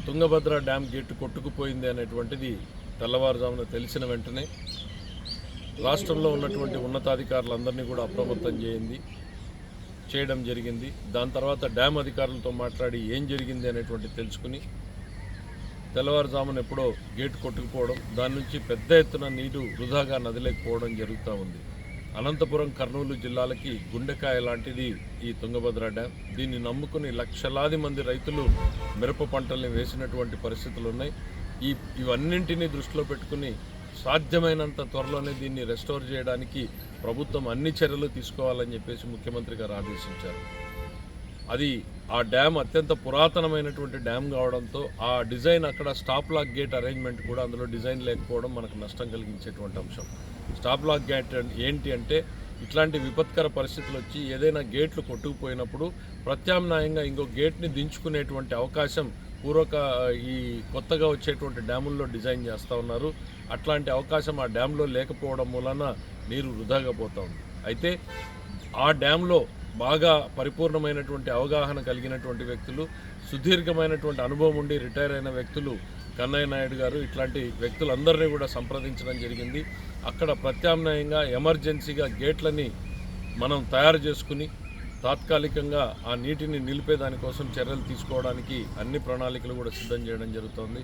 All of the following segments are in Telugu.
తుంగభద్ర డ్యామ్ గేటు కొట్టుకుపోయింది అనేటువంటిది తెల్లవారుజామున తెలిసిన వెంటనే రాష్ట్రంలో ఉన్నటువంటి ఉన్నతాధికారులందరినీ కూడా అప్రమత్తం చేయడం జరిగింది. దాని తర్వాత డ్యామ్ అధికారులతో మాట్లాడి ఏం జరిగింది అనేటువంటి తెలుసుకుని తెల్లవారుజామున ఎప్పుడో గేటు కొట్టుకుపోవడం, దాని నుంచి పెద్ద ఎత్తున నీరు వృధాగా నదిలేకపోవడం జరుగుతూ ఉంది. అనంతపురం, కర్నూలు జిల్లాలకి గుండెకాయ లాంటిది ఈ తుంగభద్ర డ్యామ్. దీన్ని నమ్ముకుని లక్షలాది మంది రైతులు మిరప పంటల్ని వేసినటువంటి పరిస్థితులు ఉన్నాయి. ఇవన్నింటినీ దృష్టిలో పెట్టుకుని సాధ్యమైనంత త్వరలోనే దీన్ని రెస్టోర్ చేయడానికి ప్రభుత్వం అన్ని చర్యలు తీసుకోవాలని చెప్పేసి ముఖ్యమంత్రి గారు ఆదేశించారు. అది ఆ డ్యామ్ అత్యంత పురాతనమైనటువంటి డ్యామ్ కావడంతో ఆ డిజైన్ అక్కడ స్టాప్ లాక్ గేట్ అరేంజ్మెంట్ కూడా అందులో డిజైన్ లేకపోవడం మనకు నష్టం కలిగించేటువంటి అంశం. స్టాప్ లాక్ గేట్ ఏంటి అంటే ఇట్లాంటి విపత్కర పరిస్థితులు వచ్చి ఏదైనా గేట్లు కొట్టుకుపోయినప్పుడు ప్రత్యామ్నాయంగా ఇంకో గేట్ని దించుకునేటువంటి అవకాశం ఈ కొత్తగా వచ్చేటువంటి డ్యాముల్లో డిజైన్ చేస్తూ ఉన్నారు. అట్లాంటి అవకాశం ఆ డ్యాంలో లేకపోవడం మూలన నీరు వృధాగా పోతూ ఉంది. అయితే ఆ డ్యాంలో బాగా పరిపూర్ణమైనటువంటి అవగాహన కలిగినటువంటి వ్యక్తులు, సుదీర్ఘమైనటువంటి అనుభవం ఉండి రిటైర్ అయిన వ్యక్తులు కన్నయ్య నాయుడు గారు ఇట్లాంటి వ్యక్తులందరినీ కూడా సంప్రదించడం జరిగింది. అక్కడ ప్రత్యామ్నాయంగా ఎమర్జెన్సీగా గేట్లని మనం తయారు చేసుకుని తాత్కాలికంగా ఆ నీటిని నిలిపేదానికోసం చర్యలు తీసుకోవడానికి అన్ని ప్రణాళికలు కూడా సిద్ధం చేయడం జరుగుతోంది.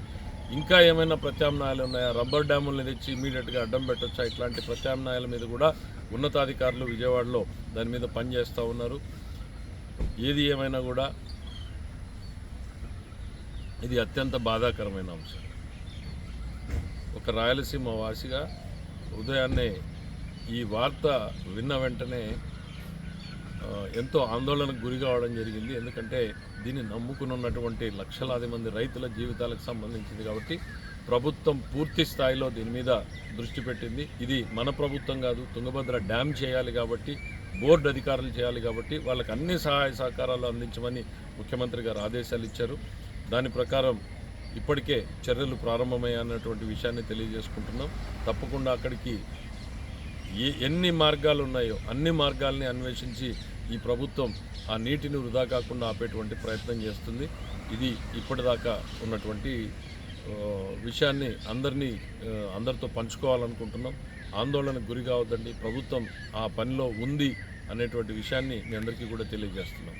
ఇంకా ఏమైనా ప్రత్యామ్నాయాలు ఉన్నాయా, రబ్బర్ డ్యాముల్ని తెచ్చి ఇమీడియట్గా అడ్డం పెట్టొచ్చా, ఇట్లాంటి ప్రత్యామ్నాయాల మీద కూడా ఉన్నతాధికారులు విజయవాడలో దాని మీద పనిచేస్తూ ఉన్నారు. ఏది ఏమైనా కూడా ఇది అత్యంత బాధాకరమైన అంశం. ఒక రాయలసీమ వాసిగా ఉదయాన్నే ఈ వార్త విన్న వెంటనే ఎంతో ఆందోళనకు గురి కావడం జరిగింది. ఎందుకంటే దీన్ని నమ్ముకుని ఉన్నటువంటి లక్షలాది మంది రైతుల జీవితాలకు సంబంధించింది కాబట్టి ప్రభుత్వం పూర్తి స్థాయిలో దీని మీద దృష్టి పెట్టింది. ఇది మన ప్రభుత్వం కాదు, తుంగభద్ర డ్యామ్ చేయాలి కాబట్టి, బోర్డు అధికారులు చేయాలి కాబట్టి వాళ్ళకి అన్ని సహాయ సహకారాలు అందించమని ముఖ్యమంత్రి గారు ఆదేశాలు ఇచ్చారు. దాని ప్రకారం ఇప్పటికే చర్యలు ప్రారంభమయ్యాయన్నటువంటి విషయాన్ని తెలియజేసుకుంటున్నాం. తప్పకుండా అక్కడికి ఎన్ని మార్గాలు ఉన్నాయో అన్ని మార్గాల్ని అన్వేషించి ఈ ప్రభుత్వం ఆ నీటిని వృధా కాకుండా ఆపేటువంటి ప్రయత్నం చేస్తుంది. ఇది ఇప్పటిదాకా ఉన్నటువంటి విషయాన్ని అందరితో పంచుకోవాలనుకుంటున్నాం. ఆందోళనకు గురి కావద్దండి, ప్రభుత్వం ఆ పనిలో ఉంది అనేటువంటి విషయాన్ని మీ అందరికీ కూడా తెలియజేస్తున్నాం.